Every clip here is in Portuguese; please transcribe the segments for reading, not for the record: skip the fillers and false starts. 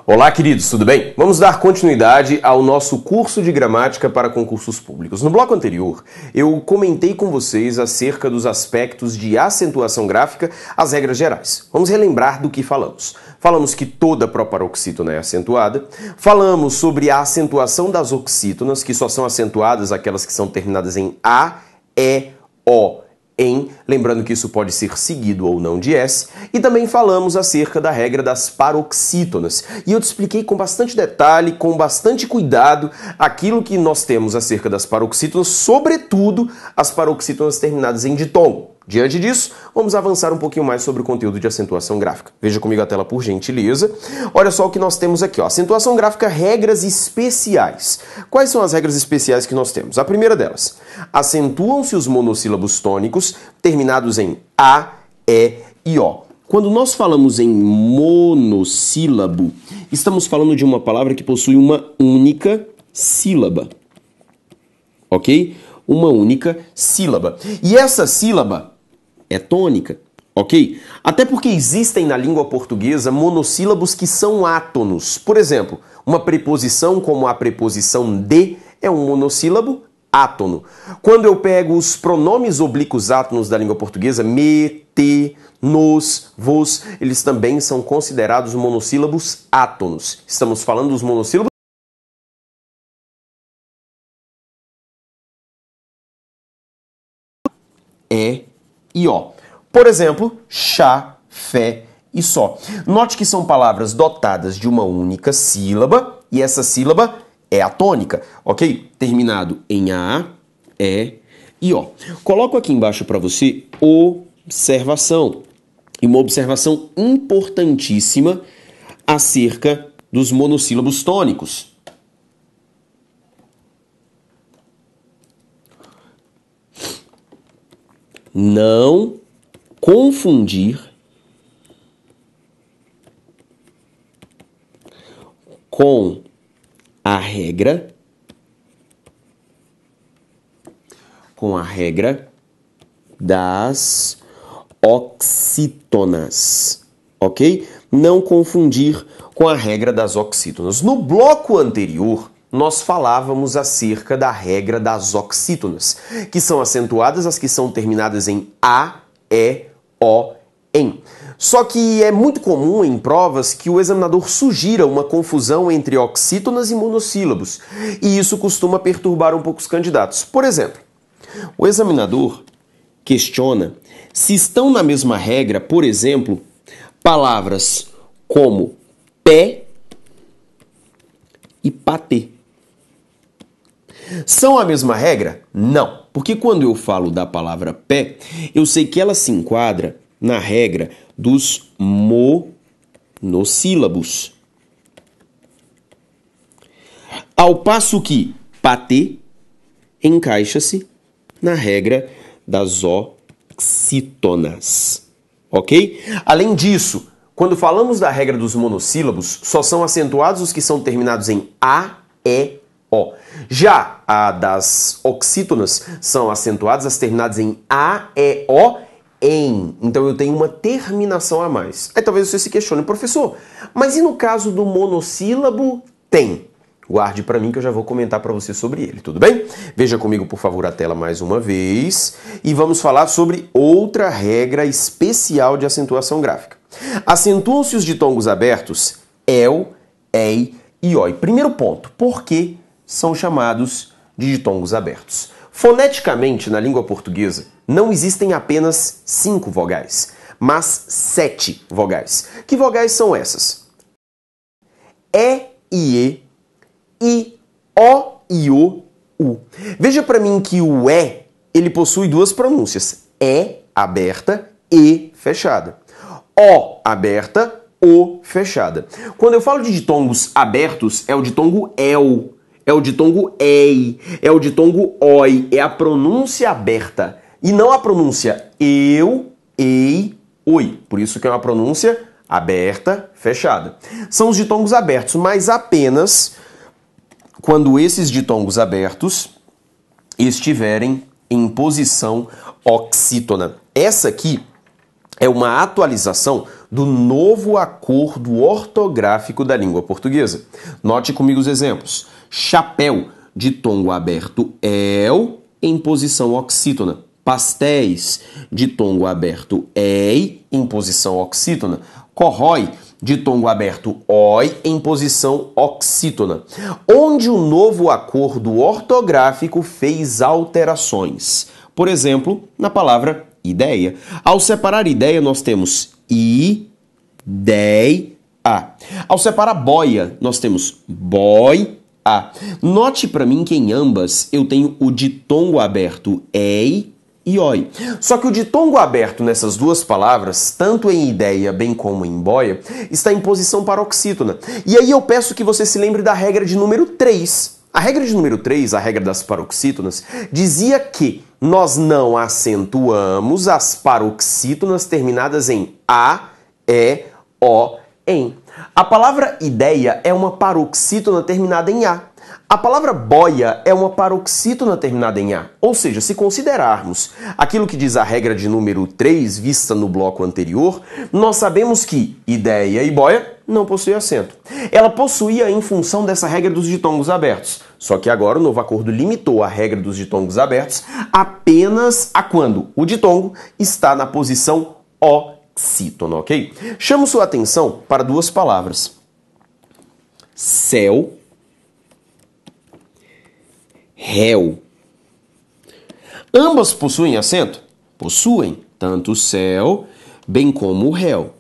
Olá, queridos, tudo bem? Vamos dar continuidade ao nosso curso de gramática para concursos públicos. No bloco anterior, eu comentei com vocês acerca dos aspectos de acentuação gráfica, as regras gerais. Vamos relembrar do que falamos. Falamos que toda proparoxítona é acentuada. Falamos sobre a acentuação das oxítonas, que só são acentuadas aquelas que são terminadas em A, E, O, em, lembrando que isso pode ser seguido ou não de S, e também falamos acerca da regra das paroxítonas. E eu te expliquei com bastante detalhe, com bastante cuidado, aquilo que nós temos acerca das paroxítonas, sobretudo as paroxítonas terminadas em ditongo. Diante disso, vamos avançar um pouquinho mais sobre o conteúdo de acentuação gráfica. Veja comigo a tela, por gentileza. Olha só o que nós temos aqui, ó. Acentuação gráfica, regras especiais. Quais são as regras especiais que nós temos? A primeira delas, acentuam-se os monossílabos tônicos terminados em A, E e O. Quando nós falamos em monossílabo, estamos falando de uma palavra que possui uma única sílaba. Ok? Uma única sílaba. E essa sílaba é tônica, ok? Até porque existem na língua portuguesa monossílabos que são átonos. Por exemplo, uma preposição como a preposição de é um monossílabo átono. Quando eu pego os pronomes oblíquos átonos da língua portuguesa, me, te, nos, vos, eles também são considerados monossílabos átonos. Estamos falando dos monossílabos E e O. Por exemplo, chá, fé e só. Note que são palavras dotadas de uma única sílaba e essa sílaba é a tônica, ok? Terminado em A, E e O. Coloco aqui embaixo para você observação. E uma observação importantíssima acerca dos monossílabos tônicos. Não confundir com a regra das oxítonas, ok? Não confundir com a regra das oxítonas. No bloco anterior, nós falávamos acerca da regra das oxítonas, que são acentuadas as que são terminadas em A, E, O, em. Só que é muito comum em provas que o examinador sugira uma confusão entre oxítonas e monossílabos, e isso costuma perturbar um pouco os candidatos. Por exemplo, o examinador questiona se estão na mesma regra, por exemplo, palavras como pé e patê. São a mesma regra? Não, porque quando eu falo da palavra pé, eu sei que ela se enquadra na regra dos monossílabos. Ao passo que patê encaixa-se na regra das oxítonas, ok? Além disso, quando falamos da regra dos monossílabos, só são acentuados os que são terminados em A, E, O. Já a das oxítonas são acentuadas as terminadas em A, E, O, em. Então eu tenho uma terminação a mais. Aí talvez você se questione, professor, mas e no caso do monossílabo tem? Guarde para mim que eu já vou comentar para você sobre ele, tudo bem? Veja comigo, por favor, a tela mais uma vez e vamos falar sobre outra regra especial de acentuação gráfica. Acentuam-se os ditongos abertos el, ei e oi. Primeiro ponto, por que são chamados de ditongos abertos? Foneticamente, na língua portuguesa, não existem apenas 5 vogais, mas 7 vogais. Que vogais são essas? E e I, O e O, U. Veja para mim que o E, ele possui duas pronúncias. E aberta, E fechada. O aberta, O fechada. Quando eu falo de ditongos abertos, é o ditongo EL, é o ditongo EI, é o ditongo OI, é a pronúncia aberta. E não a pronúncia eu, ei, oi. Por isso que é uma pronúncia aberta, fechada. São os ditongos abertos, mas apenas quando esses ditongos abertos estiverem em posição oxítona. Essa aqui é uma atualização do novo acordo ortográfico da língua portuguesa. Note comigo os exemplos. Chapéu, ditongo aberto el, em posição oxítona. Pastéis, ditongo aberto ei, em posição oxítona. Corrói, ditongo aberto oi, em posição oxítona. Onde o novo acordo ortográfico fez alterações. Por exemplo, na palavra ideia. Ao separar ideia, nós temos ideia. Ao separar boia, nós temos boia. Note para mim que em ambas eu tenho o ditongo aberto ei e oi. Só que o ditongo aberto nessas duas palavras, tanto em ideia bem como em boia, está em posição paroxítona. E aí eu peço que você se lembre da regra de número 3. A regra de número 3, a regra das paroxítonas, dizia que nós não acentuamos as paroxítonas terminadas em a, e, o, em. A palavra ideia é uma paroxítona terminada em a. A palavra boia é uma paroxítona terminada em a. Ou seja, se considerarmos aquilo que diz a regra de número 3, vista no bloco anterior, nós sabemos que ideia e boia não possuem acento. Ela possuía em função dessa regra dos ditongos abertos. Só que agora o novo acordo limitou a regra dos ditongos abertos apenas a quando o ditongo está na posição oxítona, ok? Chamo sua atenção para duas palavras. Céu, réu. Ambas possuem acento? Possuem, tanto o céu bem como o réu.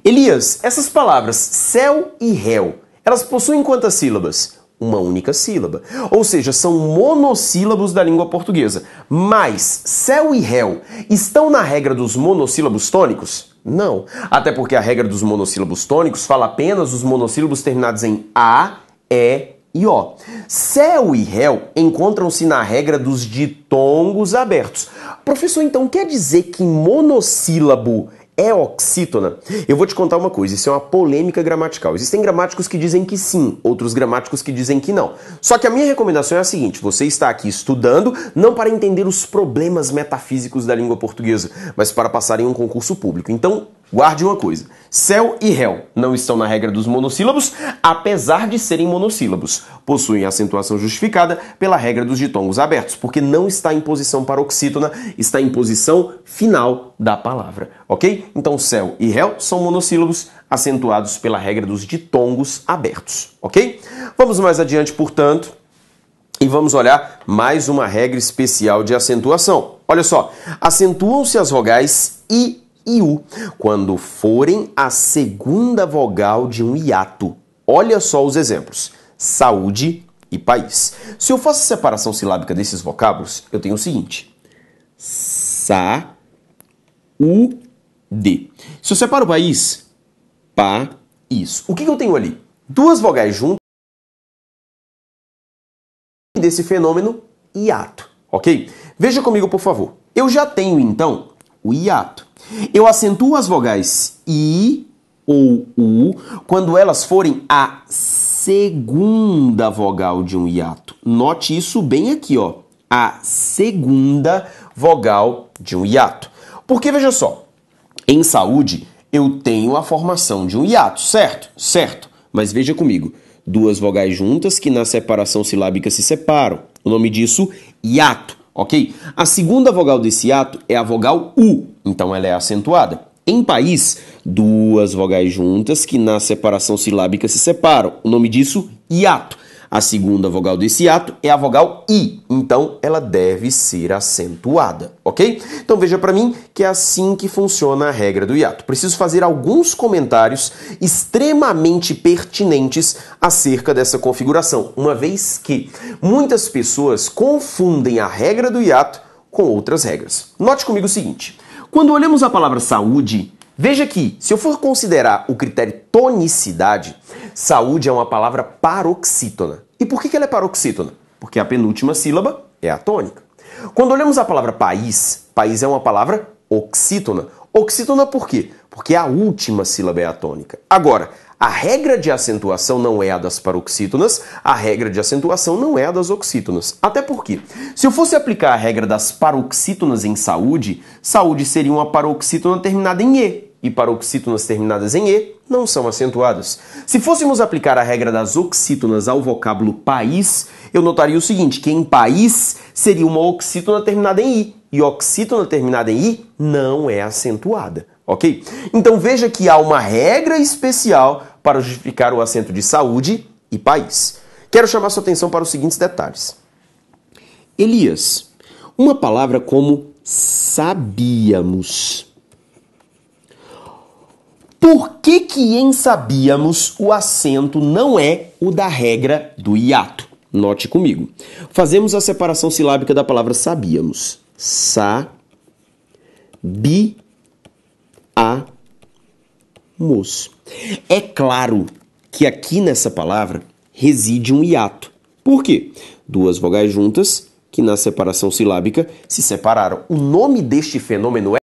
Elias, essas palavras céu e réu, elas possuem quantas sílabas? Uma única sílaba. Ou seja, são monossílabos da língua portuguesa. Mas céu e réu estão na regra dos monossílabos tônicos? Não. Até porque a regra dos monossílabos tônicos fala apenas dos monossílabos terminados em a, e e o. Céu e réu encontram-se na regra dos ditongos abertos. Professor, então quer dizer que monossílabo é oxítona? Eu vou te contar uma coisa, isso é uma polêmica gramatical. Existem gramáticos que dizem que sim, outros gramáticos que dizem que não. Só que a minha recomendação é a seguinte, você está aqui estudando não para entender os problemas metafísicos da língua portuguesa, mas para passar em um concurso público. Então, guarde uma coisa, céu e réu não estão na regra dos monossílabos, apesar de serem monossílabos. Possuem acentuação justificada pela regra dos ditongos abertos, porque não está em posição paroxítona, está em posição final da palavra, ok? Então céu e réu são monossílabos acentuados pela regra dos ditongos abertos, ok? Vamos mais adiante, portanto, e vamos olhar mais uma regra especial de acentuação. Olha só, acentuam-se as vogais i e u quando forem a segunda vogal de um hiato. Olha só os exemplos. Saúde e país. Se eu faço a separação silábica desses vocábulos, eu tenho o seguinte. Sa, u, de. Se eu separo o país, país. O que eu tenho ali? Duas vogais juntas desse fenômeno hiato, ok? Veja comigo, por favor. Eu já tenho, então, o hiato. Eu acentuo as vogais i ou u quando elas forem a segunda vogal de um hiato. Note isso bem aqui, ó. A segunda vogal de um hiato. Porque, veja só, em saúde eu tenho a formação de um hiato, certo? Certo. Mas veja comigo, duas vogais juntas que na separação silábica se separam. O nome disso, hiato. Ok? A segunda vogal desse hiato é a vogal U, então ela é acentuada. Em país, duas vogais juntas que na separação silábica se separam. O nome disso, hiato. A segunda vogal desse hiato é a vogal I, então ela deve ser acentuada, ok? Então veja para mim que é assim que funciona a regra do hiato. Preciso fazer alguns comentários extremamente pertinentes acerca dessa configuração, uma vez que muitas pessoas confundem a regra do hiato com outras regras. Note comigo o seguinte, quando olhamos a palavra saúde, veja que, se eu for considerar o critério tonicidade, saúde é uma palavra paroxítona. E por que ela é paroxítona? Porque a penúltima sílaba é a tônica. Quando olhamos a palavra país, país é uma palavra oxítona. Oxítona por quê? Porque a última sílaba é a tônica. Agora, a regra de acentuação não é a das paroxítonas, a regra de acentuação não é a das oxítonas. Até porque, se eu fosse aplicar a regra das paroxítonas em saúde, saúde seria uma paroxítona terminada em E. e paroxítonas terminadas em E não são acentuadas. Se fôssemos aplicar a regra das oxítonas ao vocábulo país, eu notaria o seguinte, que em país seria uma oxítona terminada em I, e oxítona terminada em I não é acentuada, ok? Então veja que há uma regra especial para justificar o acento de saúde e país. Quero chamar sua atenção para os seguintes detalhes. Elias, uma palavra como sabíamos. Por que em sabíamos o acento não é o da regra do hiato? Note comigo. Fazemos a separação silábica da palavra sabíamos. Sa-bi-a-mos. É claro que aqui nessa palavra reside um hiato. Por quê? Duas vogais juntas que na separação silábica se separaram. O nome deste fenômeno é...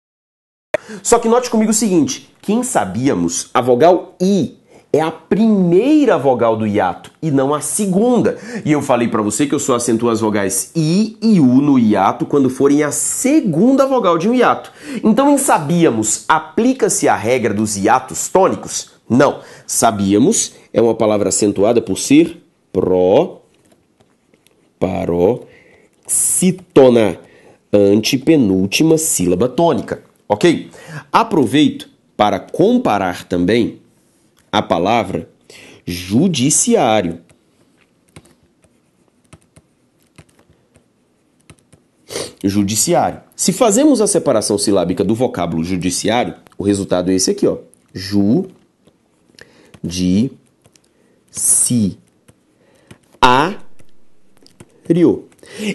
Só que note comigo o seguinte, que em sabíamos, a vogal I é a primeira vogal do hiato e não a segunda. E eu falei para você que eu só acentuo as vogais I e U no hiato quando forem a segunda vogal de um hiato. Então em sabíamos, aplica-se a regra dos hiatos tônicos? Não. Sabíamos é uma palavra acentuada por ser paroxítona, antepenúltima sílaba tônica. Ok? Aproveito para comparar também a palavra judiciário. Judiciário. Se fazemos a separação silábica do vocábulo judiciário, o resultado é esse aqui, ó. Ju-di-ci-a-rio.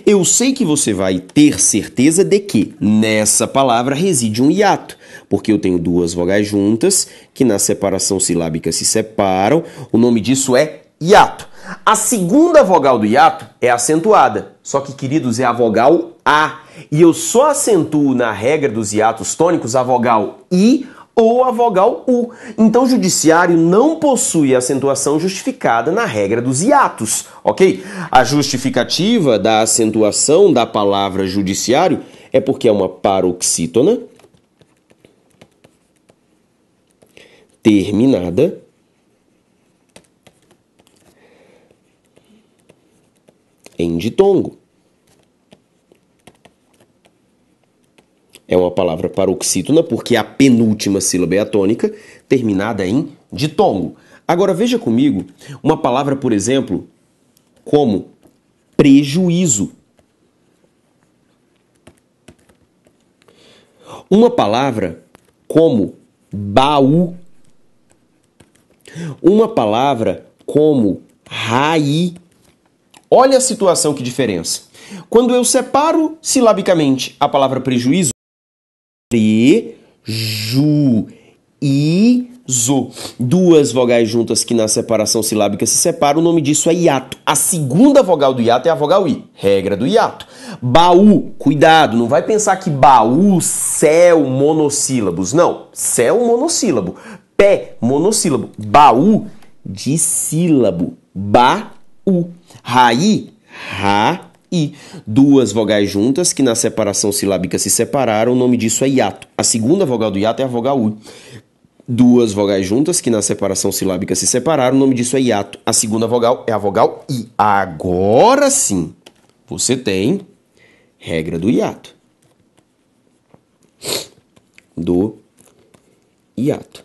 Eu sei que você vai ter certeza de que nessa palavra reside um hiato, porque eu tenho duas vogais juntas que na separação silábica se separam. O nome disso é hiato. A segunda vogal do hiato é acentuada, só que, queridos, é a vogal A. E eu só acentuo na regra dos hiatos tônicos a vogal I ou a vogal U. Então, judiciário não possui acentuação justificada na regra dos hiatos, ok? A justificativa da acentuação da palavra judiciário é porque é uma paroxítona terminada em ditongo. É uma palavra paroxítona porque a penúltima sílaba é a tônica, terminada em ditongo. Agora veja comigo uma palavra, por exemplo, como prejuízo. Uma palavra como baú. Uma palavra como raí. Olha a situação, que diferença. Quando eu separo silabicamente a palavra prejuízo, prejuízo, duas vogais juntas que na separação silábica se separam, o nome disso é hiato. A segunda vogal do hiato é a vogal I, regra do hiato. Baú, cuidado, não vai pensar que baú, céu, monossílabos. Não, céu, monossílabo. Pé, monossílabo. Baú, dissílabo. Baú. Raí, raí. Duas vogais juntas que na separação silábica se separaram, o nome disso é hiato. A segunda vogal do hiato é a vogal U. Duas vogais juntas que na separação silábica se separaram, o nome disso é hiato. A segunda vogal é a vogal I. Agora sim, você tem regra do hiato. Do hiato.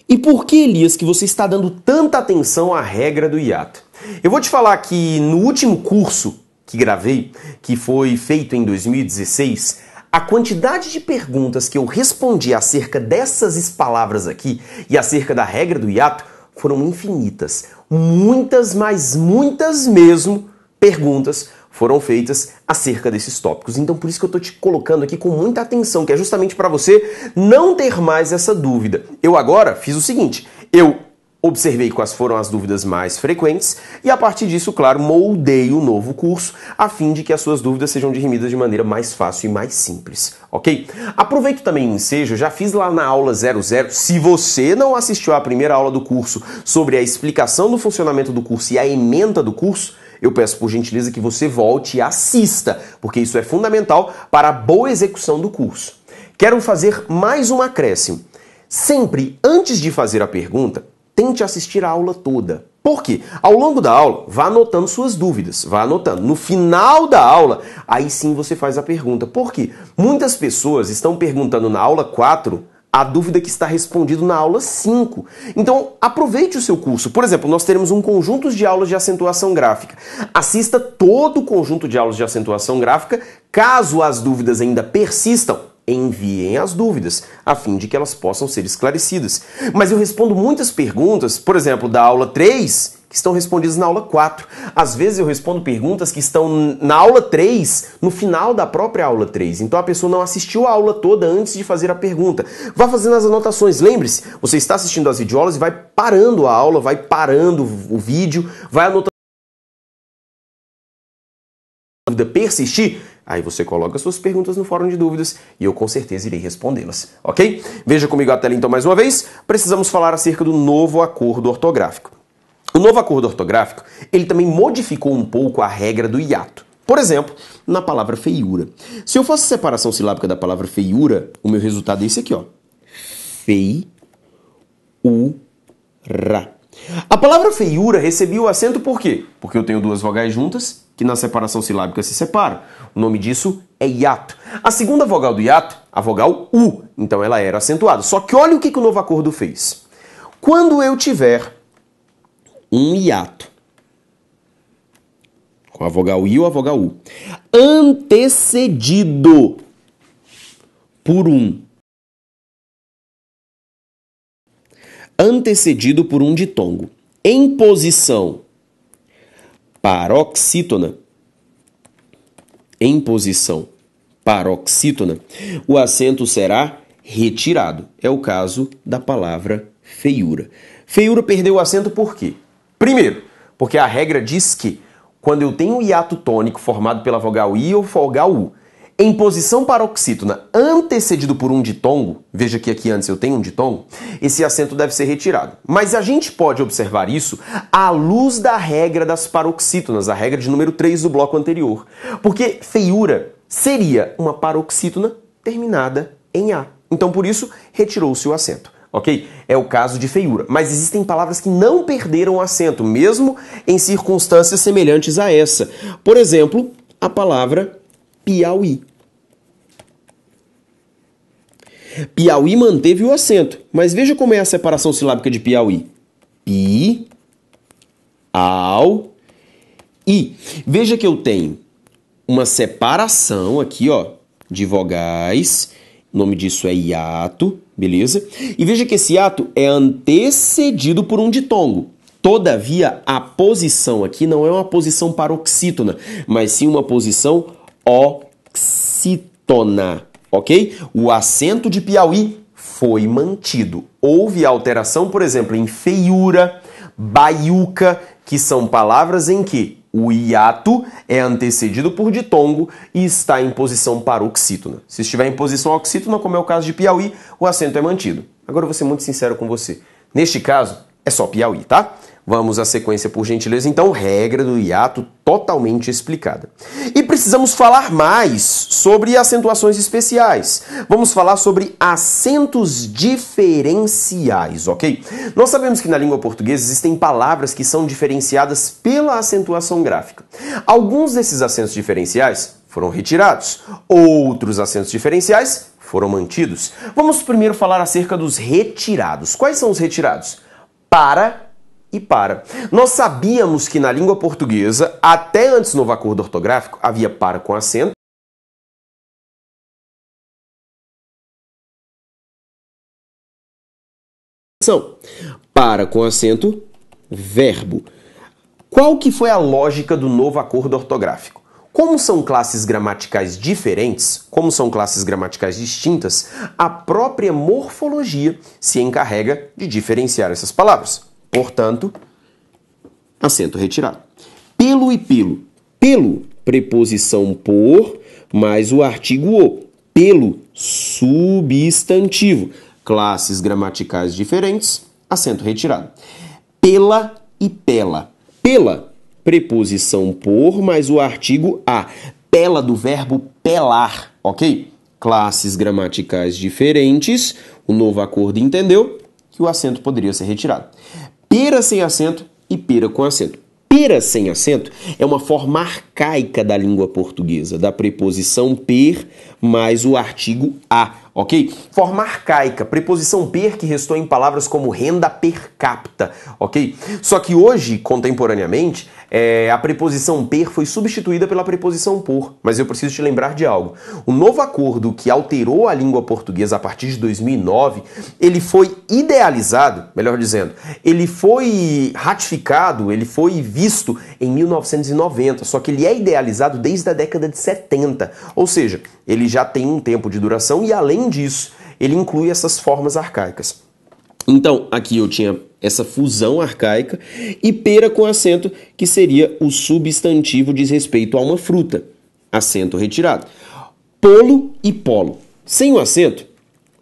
E por que, Elias, que você está dando tanta atenção à regra do hiato? Eu vou te falar que no último curso que gravei, que foi feito em 2016, a quantidade de perguntas que eu respondi acerca dessas palavras aqui e acerca da regra do hiato foram infinitas. Muitas, mas muitas mesmo perguntas foram feitas acerca desses tópicos. Então por isso que eu estou te colocando aqui com muita atenção, que é justamente para você não ter mais essa dúvida. Eu agora fiz o seguinte, eu observei quais foram as dúvidas mais frequentes e, a partir disso, claro, moldei o novo curso a fim de que as suas dúvidas sejam dirimidas de maneira mais fácil e mais simples, ok? Aproveito também o ensejo, já fiz lá na aula 00, se você não assistiu à primeira aula do curso sobre a explicação do funcionamento do curso e a ementa do curso, eu peço por gentileza que você volte e assista, porque isso é fundamental para a boa execução do curso. Quero fazer mais um acréscimo. sempre, antes de fazer a pergunta, tente assistir a aula toda. Por quê? Ao longo da aula, vá anotando suas dúvidas, vá anotando. No final da aula, aí sim você faz a pergunta. Por quê? Muitas pessoas estão perguntando na aula 4 a dúvida que está respondida na aula 5. Então, aproveite o seu curso. Por exemplo, nós teremos um conjunto de aulas de acentuação gráfica. Assista todo o conjunto de aulas de acentuação gráfica. Caso as dúvidas ainda persistam, enviem as dúvidas, a fim de que elas possam ser esclarecidas. Mas eu respondo muitas perguntas, por exemplo, da aula 3, que estão respondidas na aula 4. Às vezes eu respondo perguntas que estão na aula 3, no final da própria aula 3. Então a pessoa não assistiu a aula toda antes de fazer a pergunta. Vá fazendo as anotações. Lembre-se, você está assistindo as videoaulas e vai parando a aula, vai parando o vídeo, vai anotando. A dúvida persistir, aí você coloca suas perguntas no fórum de dúvidas e eu com certeza irei respondê-las, ok? Veja comigo a tela então mais uma vez. Precisamos falar acerca do novo acordo ortográfico. O novo acordo ortográfico, ele também modificou um pouco a regra do hiato. Por exemplo, na palavra feiura. Se eu faço a separação silábica da palavra feiura, o meu resultado é esse aqui, ó. Feiura. A palavra feiura recebia o acento por quê? Porque eu tenho duas vogais juntas que na separação silábica se separam. O nome disso é hiato. A segunda vogal do hiato, a vogal U, então ela era acentuada. Só que olha o que o novo acordo fez. Quando eu tiver um hiato com a vogal I ou a vogal U antecedido por um ditongo em posição paroxítona, o acento será retirado. É o caso da palavra feiura. Feiura perdeu o acento por quê? Primeiro, porque a regra diz que quando eu tenho um hiato tônico formado pela vogal I ou vogal U em posição paroxítona antecedido por um ditongo, veja que aqui antes eu tenho um ditongo, esse acento deve ser retirado. Mas a gente pode observar isso à luz da regra das paroxítonas, a regra de número 3 do bloco anterior. Porque feiura seria uma paroxítona terminada em A. Então, por isso, retirou-se o acento. Ok? É o caso de feiura. Mas existem palavras que não perderam o acento, mesmo em circunstâncias semelhantes a essa. Por exemplo, a palavra Piauí. Piauí manteve o acento, mas veja como é a separação silábica de Piauí. Pi, au, i. Veja que eu tenho uma separação aqui, ó, de vogais. O nome disso é hiato, beleza? E veja que esse hiato é antecedido por um ditongo. Todavia, a posição aqui não é uma posição paroxítona, mas sim uma posição oxítona, ok? O acento de Piauí foi mantido. Houve alteração, por exemplo, em feiura, baiuca, que são palavras em que o hiato é antecedido por ditongo e está em posição paroxítona. Se estiver em posição oxítona, como é o caso de Piauí, o acento é mantido. Agora eu vou ser muito sincero com você. Neste caso, é só Piauí, tá? Vamos à sequência, por gentileza. Então, regra do hiato totalmente explicada. E precisamos falar mais sobre acentuações especiais. Vamos falar sobre acentos diferenciais, ok? Nós sabemos que na língua portuguesa existem palavras que são diferenciadas pela acentuação gráfica. Alguns desses acentos diferenciais foram retirados. Outros acentos diferenciais foram mantidos. Vamos primeiro falar acerca dos retirados. Quais são os retirados? Para e para. Nós sabíamos que na língua portuguesa, até antes do novo acordo ortográfico, havia para com acento. Para com acento, verbo. Qual que foi a lógica do novo acordo ortográfico? Como são classes gramaticais diferentes, como são classes gramaticais distintas, a própria morfologia se encarrega de diferenciar essas palavras. Portanto, acento retirado. Pelo e pelo. Pelo, preposição por, mais o artigo o. Pelo, substantivo. Classes gramaticais diferentes, acento retirado. Pela e pela. Pela, preposição por, mais o artigo a. Pela do verbo pelar, ok? classes gramaticais diferentes, o novo acordo entendeu que o acento poderia ser retirado. Pera sem acento e pera com acento. Pera sem acento é uma forma arcaica da língua portuguesa, da preposição per mais o artigo a, ok? Forma arcaica, preposição per que restou em palavras como renda per capita, ok? Só que hoje, contemporaneamente, a preposição per foi substituída pela preposição por, mas eu preciso te lembrar de algo. O novo acordo que alterou a língua portuguesa a partir de 2009, ele foi idealizado, melhor dizendo, ele foi ratificado, ele foi visto em 1990, só que ele é idealizado desde a década de 70, ou seja, ele já tem um tempo de duração e, além disso, ele inclui essas formas arcaicas. Então, aqui eu tinha essa fusão arcaica e pera com acento, que seria o substantivo diz respeito a uma fruta. Acento retirado. Polo e polo. Sem o acento,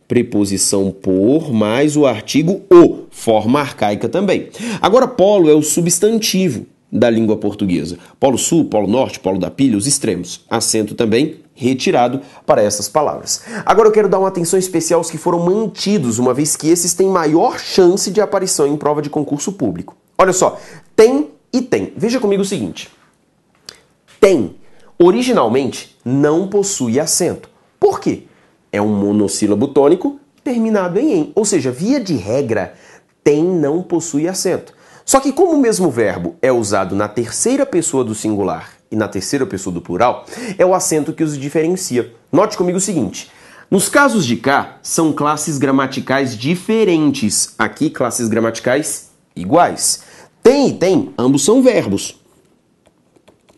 preposição por mais o artigo o, forma arcaica também. Agora, polo é o substantivo da língua portuguesa. Polo sul, polo norte, polo da pilha, os extremos. Acento também retirado para essas palavras. Agora eu quero dar uma atenção especial aos que foram mantidos, uma vez que esses têm maior chance de aparição em prova de concurso público. Olha só, tem e tem. Veja comigo o seguinte. Tem, originalmente, não possui acento. Por quê? É um monossílabo tônico terminado em em, ou seja, via de regra, tem não possui acento. Só que como o mesmo verbo é usado na terceira pessoa do singular e na terceira pessoa do plural, é o acento que os diferencia. Note comigo o seguinte, nos casos de cá, são classes gramaticais diferentes. Aqui, classes gramaticais iguais. Tem e tem, ambos são verbos.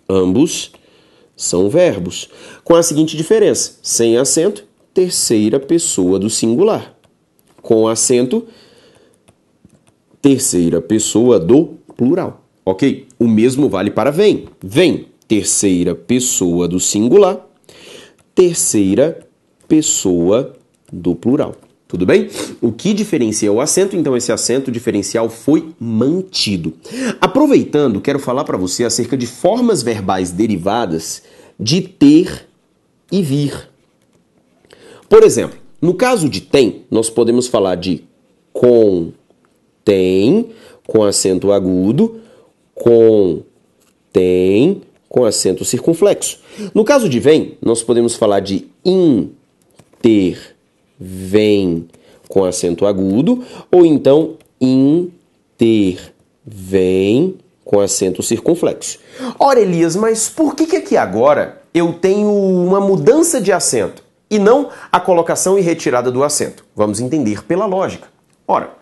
Ambos são verbos. Com a seguinte diferença, sem acento, terceira pessoa do singular. Com acento, terceira pessoa do plural, ok? O mesmo vale para vem. Vem, terceira pessoa do singular, terceira pessoa do plural. Tudo bem? O que diferencia o acento, então esse acento diferencial foi mantido. Aproveitando, quero falar para você acerca de formas verbais derivadas de ter e vir. Por exemplo, no caso de tem, nós podemos falar de tem, com acento agudo, tem, com acento circunflexo. No caso de vem, nós podemos falar de intervém, com acento agudo, ou então intervém, com acento circunflexo. Ora, Elias, mas por que aqui agora eu tenho uma mudança de acento e não a colocação e retirada do acento? Vamos entender pela lógica. Ora,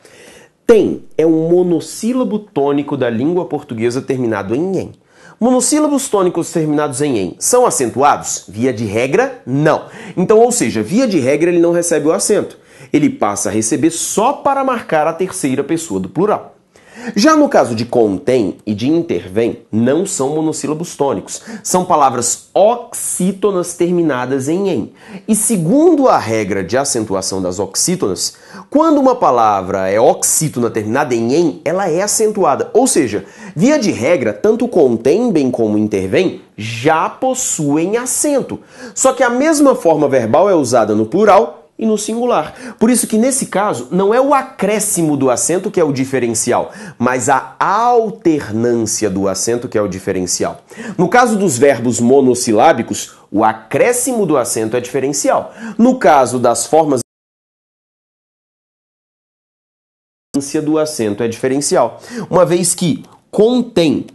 tem é um monossílabo tônico da língua portuguesa terminado em em. Monossílabos tônicos terminados em em são acentuados? Via de regra, não. Então, ou seja, via de regra ele não recebe o acento. Ele passa a receber só para marcar a terceira pessoa do plural. Já no caso de contém e de intervém, não são monossílabos tônicos. São palavras oxítonas terminadas em em. E segundo a regra de acentuação das oxítonas, quando uma palavra é oxítona terminada em em, ela é acentuada. Ou seja, via de regra, tanto contém bem como intervém já possuem acento. Só que a mesma forma verbal é usada no plural e no singular. Por isso que nesse caso não é o acréscimo do acento que é o diferencial, mas a alternância do acento que é o diferencial. No caso dos verbos monossilábicos, o acréscimo do acento é diferencial. No caso das formas do acento é diferencial, uma vez que contém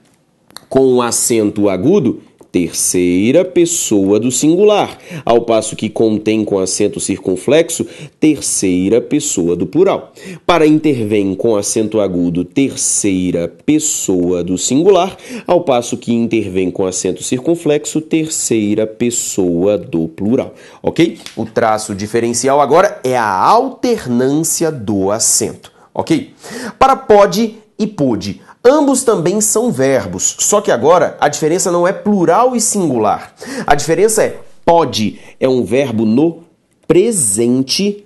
com o acento agudo terceira pessoa do singular, ao passo que contém com acento circunflexo, terceira pessoa do plural. Para intervém com acento agudo, terceira pessoa do singular, ao passo que intervém com acento circunflexo, terceira pessoa do plural. Ok? O traço diferencial agora é a alternância do acento. Ok? Para pode e pôde. Ambos também são verbos, só que agora a diferença não é plural e singular. A diferença é pode é um verbo no presente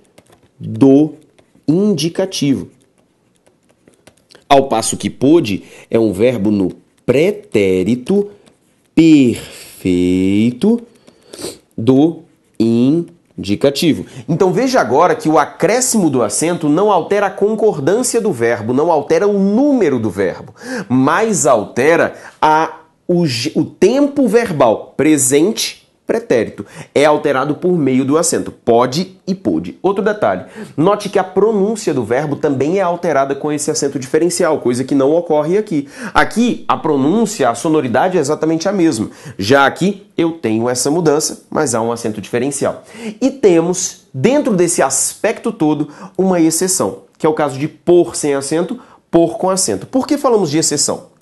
do indicativo, ao passo que pôde é um verbo no pretérito perfeito do indicativo. Então veja agora que o acréscimo do acento não altera a concordância do verbo, não altera o número do verbo, mas altera o tempo verbal, presente, pretérito. É alterado por meio do acento, pode e pôde. Outro detalhe, note que a pronúncia do verbo também é alterada com esse acento diferencial, coisa que não ocorre aqui. Aqui, a pronúncia, a sonoridade é exatamente a mesma. Já aqui, eu tenho essa mudança, mas há um acento diferencial. E temos, dentro desse aspecto todo, uma exceção, que é o caso de por sem acento, por com acento. Por que falamos de exceção?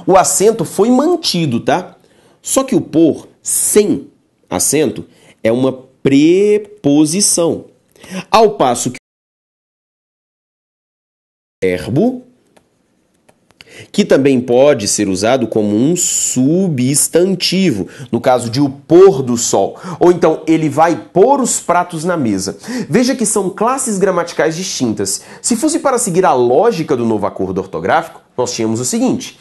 O acento foi mantido, tá? Só que o por sem acento é uma preposição. Ao passo que o verbo, que também pode ser usado como um substantivo, no caso de o pôr do sol, ou então ele vai pôr os pratos na mesa. Veja que são classes gramaticais distintas. Se fosse para seguir a lógica do novo acordo ortográfico, nós tínhamos o seguinte: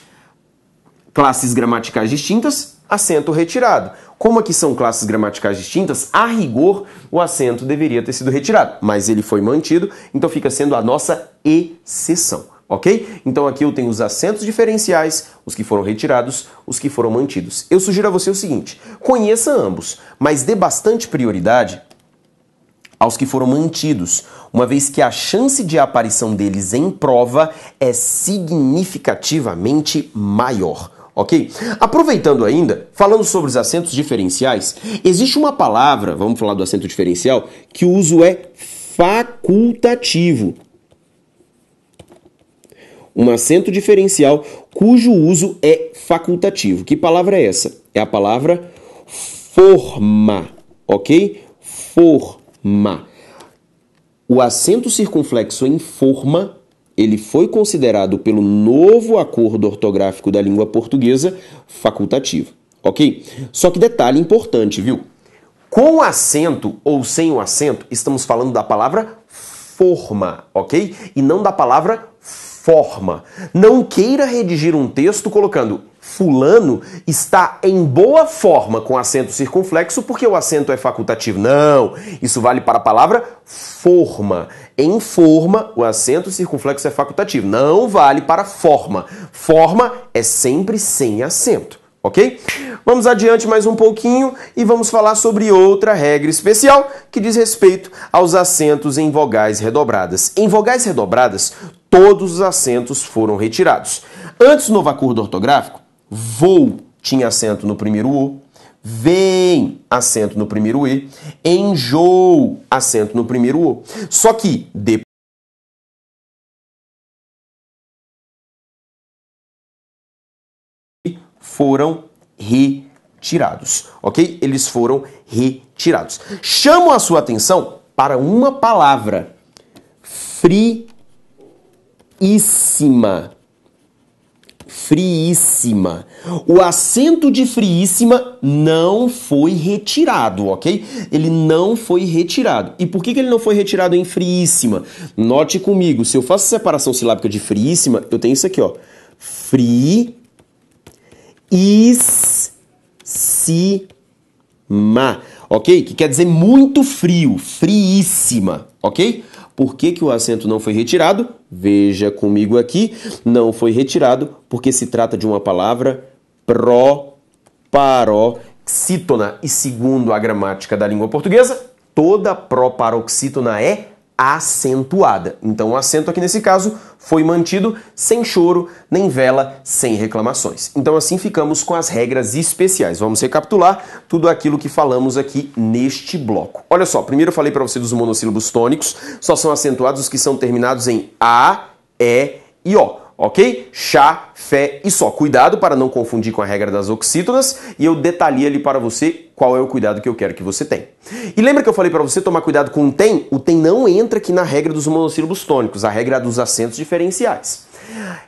classes gramaticais distintas, acento retirado. Como aqui são classes gramaticais distintas, a rigor o acento deveria ter sido retirado, mas ele foi mantido, então fica sendo a nossa exceção, ok? Então aqui eu tenho os acentos diferenciais, os que foram retirados, os que foram mantidos. Eu sugiro a você o seguinte: conheça ambos, mas dê bastante prioridade aos que foram mantidos, uma vez que a chance de aparição deles em prova é significativamente maior. Ok? Aproveitando ainda, falando sobre os acentos diferenciais, existe uma palavra, vamos falar do acento diferencial, que o uso é facultativo. Um acento diferencial cujo uso é facultativo. Que palavra é essa? É a palavra forma, ok? Forma. O acento circunflexo em forma, ele foi considerado pelo novo acordo ortográfico da língua portuguesa facultativo, ok? Só que detalhe importante, viu? Com o acento ou sem o acento, estamos falando da palavra forma, ok? E não da palavra forma. Não queira redigir um texto colocando fulano está em boa forma com acento circunflexo porque o acento é facultativo. Não, isso vale para a palavra forma. Em forma, o acento circunflexo é facultativo. Não vale para forma. Forma é sempre sem acento, ok? Vamos adiante mais um pouquinho e vamos falar sobre outra regra especial que diz respeito aos acentos em vogais redobradas. Em vogais redobradas, todos os acentos foram retirados. Antes do novo acordo ortográfico, vou tinha acento no primeiro O, vem acento no primeiro E, enjoo acento no primeiro O. Só que depois foram retirados, ok? Eles foram retirados. Chamo a sua atenção para uma palavra: friíssima. Friíssima. O acento de friíssima não foi retirado, ok? Ele não foi retirado. E por que ele não foi retirado em friíssima? Note comigo, se eu faço a separação silábica de friíssima, eu tenho isso aqui, ó. Friíssima, ok? Que quer dizer muito frio, friíssima, ok? Por que o acento não foi retirado? Veja comigo aqui, não foi retirado porque se trata de uma palavra proparoxítona. E segundo a gramática da língua portuguesa, toda proparoxítona é acentuada. Então o acento aqui nesse caso foi mantido sem choro, nem vela, sem reclamações. Então assim ficamos com as regras especiais. Vamos recapitular tudo aquilo que falamos aqui neste bloco. Olha só, primeiro eu falei para você dos monossílabos tônicos, só são acentuados os que são terminados em A, E e O. Ok? Chá, fé e só. Cuidado para não confundir com a regra das oxítonas e eu detalhei ali para você qual é o cuidado que eu quero que você tenha. E lembra que eu falei para você tomar cuidado com o tem? O tem não entra aqui na regra dos monossílabos tônicos, a regra dos acentos diferenciais.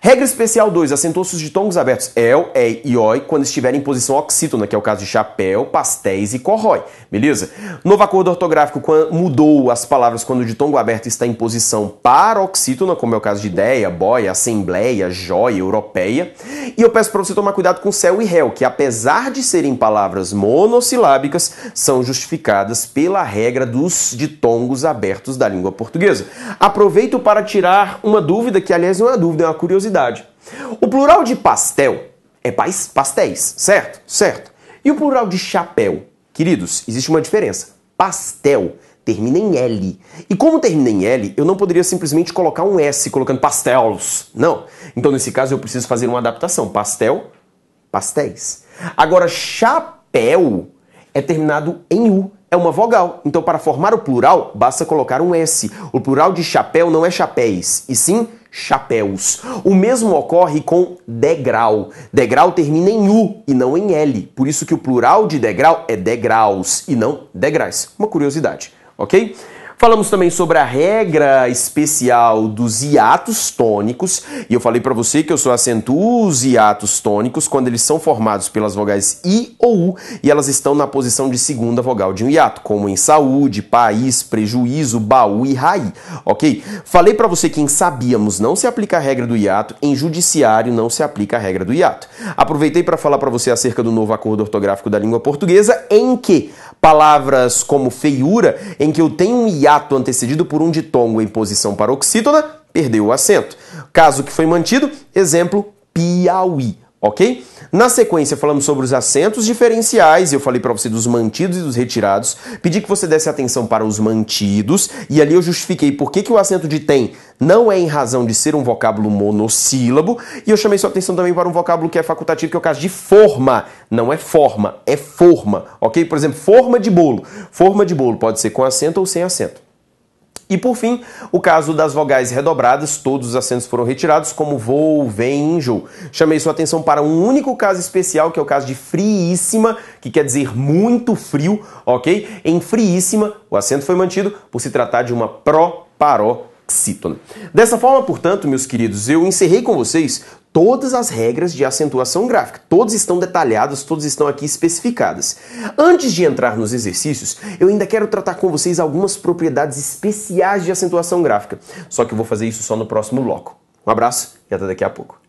Regra especial 2, acentuações de tongos abertos el, ei e oi quando estiverem em posição oxítona, que é o caso de chapéu, pastéis e corrói, beleza? Novo acordo ortográfico mudou as palavras quando o ditongo aberto está em posição paroxítona, como é o caso de ideia, boia, assembleia, joia, europeia. E eu peço para você tomar cuidado com céu e réu, que apesar de serem palavras monossilábicas, são justificadas pela regra dos ditongos abertos da língua portuguesa. Aproveito para tirar uma dúvida, que aliás não é uma dúvida, é uma curiosidade. O plural de pastel é pastéis, certo? Certo. E o plural de chapéu? Queridos, existe uma diferença. Pastel termina em L. E como termina em L, eu não poderia simplesmente colocar um S colocando pastels. Não. Então, nesse caso, eu preciso fazer uma adaptação. Pastel, pastéis. Agora, chapéu é terminado em U. É uma vogal. Então, para formar o plural, basta colocar um S. O plural de chapéu não é chapéis, e sim chapéus. O mesmo ocorre com degrau. Degrau termina em U e não em L. Por isso que o plural de degrau é degraus e não degrais. Uma curiosidade, ok? Falamos também sobre a regra especial dos hiatos tônicos, e eu falei para você que eu só acentuo os hiatos tônicos quando eles são formados pelas vogais I ou U, e elas estão na posição de segunda vogal de um hiato, como em saúde, país, prejuízo, baú e raí, ok? Falei para você que em sabíamos não se aplica a regra do hiato, em judiciário não se aplica a regra do hiato. Aproveitei para falar para você acerca do novo acordo ortográfico da língua portuguesa, em que palavras como feiura, em que eu tenho um hiato antecedido por um ditongo em posição paroxítona, perdeu o acento. Caso que foi mantido, exemplo, Piauí, ok? Na sequência, falamos sobre os acentos diferenciais, eu falei para você dos mantidos e dos retirados, pedi que você desse atenção para os mantidos, e ali eu justifiquei por que o acento de tem não é em razão de ser um vocábulo monossílabo, e eu chamei sua atenção também para um vocábulo que é facultativo, que é o caso de forma. Não é forma, é forma, ok? Por exemplo, forma de bolo. Forma de bolo pode ser com acento ou sem acento. E por fim, o caso das vogais redobradas, todos os acentos foram retirados, como vou, vem, enjoo. Chamei sua atenção para um único caso especial, que é o caso de friíssima, que quer dizer muito frio, ok? Em friíssima, o acento foi mantido por se tratar de uma proparoxítona. Dessa forma, portanto, meus queridos, eu encerrei com vocês todas as regras de acentuação gráfica. Todas estão detalhadas, todas estão aqui especificadas. Antes de entrar nos exercícios, eu ainda quero tratar com vocês algumas propriedades especiais de acentuação gráfica. Só que eu vou fazer isso só no próximo bloco. Um abraço e até daqui a pouco.